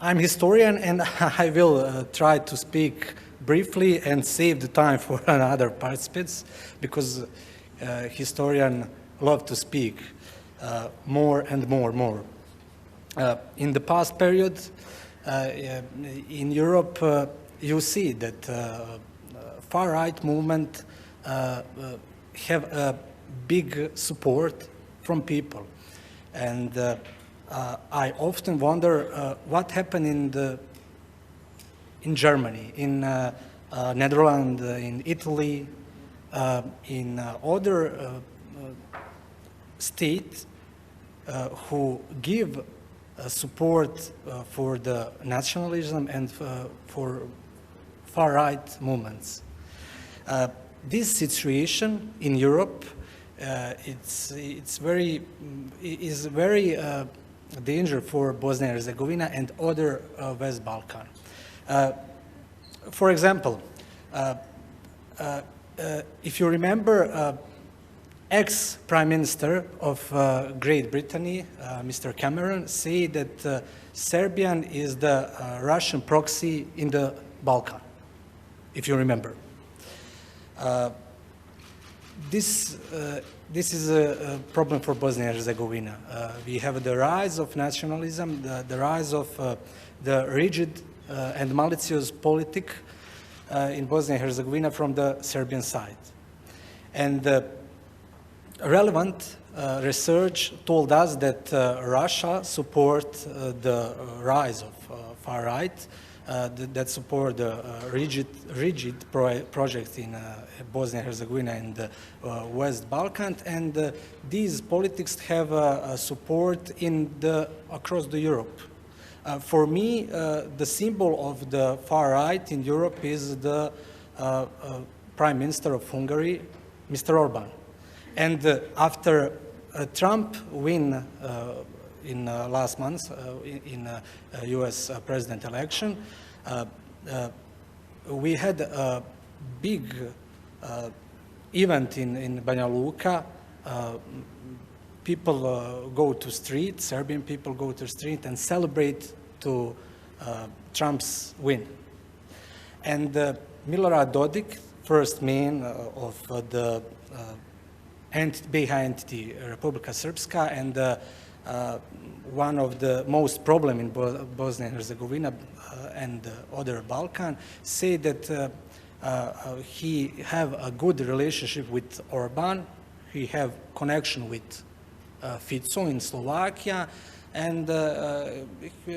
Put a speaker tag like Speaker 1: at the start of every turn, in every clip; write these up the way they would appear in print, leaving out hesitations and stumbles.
Speaker 1: I'm a historian, and I will try to speak briefly and save the time for other participants, because historians love to speak more and more. In the past period, in Europe, you see that far-right movement have a big support from people. And I often wonder what happened in Germany, in Netherlands, in Italy, in other states who give support for the nationalism and for far-right movements. This situation in Europe is very dangerous for Bosnia and Herzegovina and other West Balkan. For example, if you remember, ex-Prime Minister of Great Britain, Mr. Cameron, said that Serbian is the Russian proxy in the Balkan, if you remember. This is a problem for Bosnia and Herzegovina. We have the rise of nationalism, the rise of the rigid and malicious politic in Bosnia and Herzegovina from the Serbian side. And relevant research told us that Russia supports the rise of far-right, that support the rigid project in Bosnia and Herzegovina and West Balkan, and these politics have support across the Europe. For me, the symbol of the far-right in Europe is the Prime Minister of Hungary, Mr. Orban. And after Trump win in last month in US president election, we had a big event in Banja Luka. People go to street, Serbian people go to street and celebrate to Trump's win. And Milorad Dodik, first man of the behind the Republika Srpska, and one of the most problem in Bosnia and Herzegovina and other Balkan, say that he have a good relationship with Orban, he have connection with Fico in Slovakia, and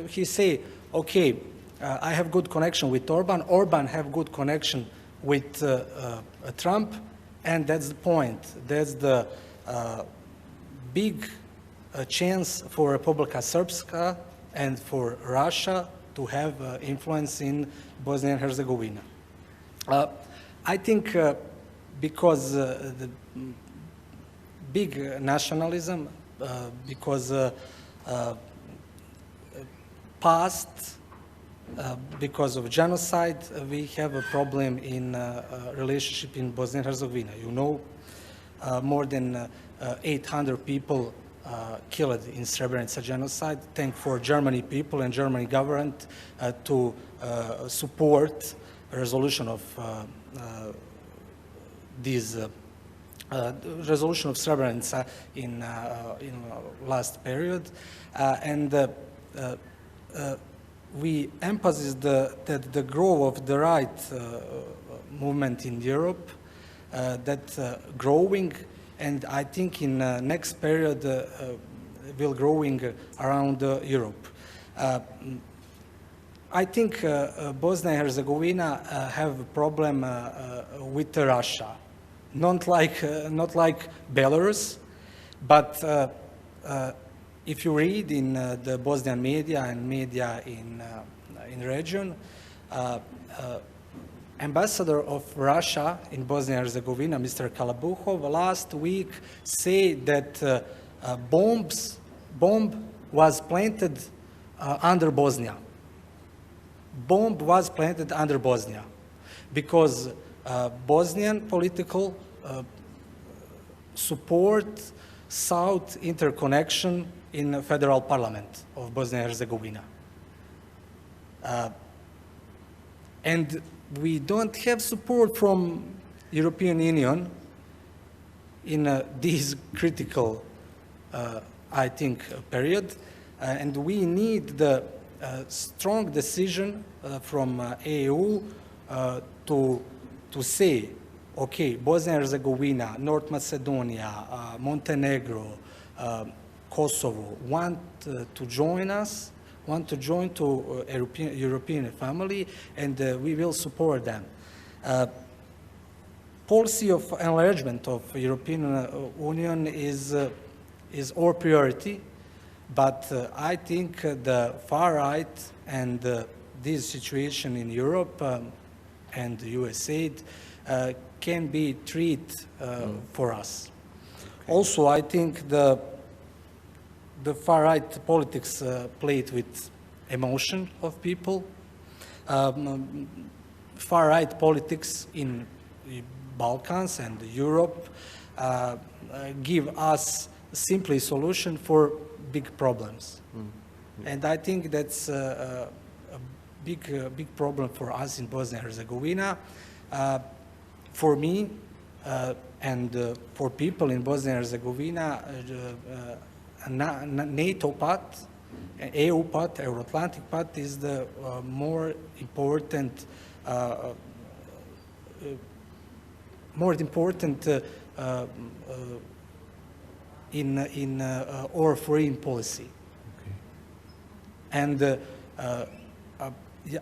Speaker 1: he say, okay, I have good connection with Orban, Orban have good connection with Trump, and that's the point. That's the big chance for Republika Srpska and for Russia to have influence in Bosnia and Herzegovina. I think because the big nationalism, because past, because of genocide, we have a problem in relationship in Bosnia and Herzegovina. You know, more than 800 people killed in Srebrenica genocide. Thank for Germany people and Germany government to support a resolution of resolution of Srebrenica in last period, and we emphasize that the growth of the right movement in Europe, that growing, and I think in next period will growing around Europe. I think Bosnia and Herzegovina have a problem with Russia, not like Belarus, but if you read in the Bosnian media and media in region, ambassador of Russia in Bosnia and Herzegovina, Mr. Kalabuhov, last week said that bomb was planted under Bosnia. Bomb was planted under Bosnia because Bosnian political support South interconnection in the federal parliament of Bosnia and Herzegovina. And we don't have support from European Union in this critical, I think, period. And we need the strong decision from EU to say, okay, Bosnia and Herzegovina, North Macedonia, Montenegro, Kosovo want to join us, want to join to European family, and we will support them. Policy of enlargement of European Union is our priority, but I think the far right and this situation in Europe and the USA can be treated for us. Okay. Also, I think the far right politics played with emotion of people. Far right politics in Balkans and Europe give us simply solution for big problems. And I think that's a big problem for us in Bosnia and Herzegovina. For me and for people in Bosnia and Herzegovina, NATO pact, EU pact, Euro-Atlantic pact is the more important in our foreign policy. Okay. And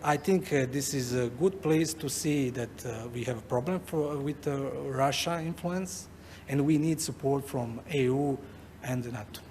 Speaker 1: I think this is a good place to see that we have a problem with Russia influence, and we need support from EU and NATO.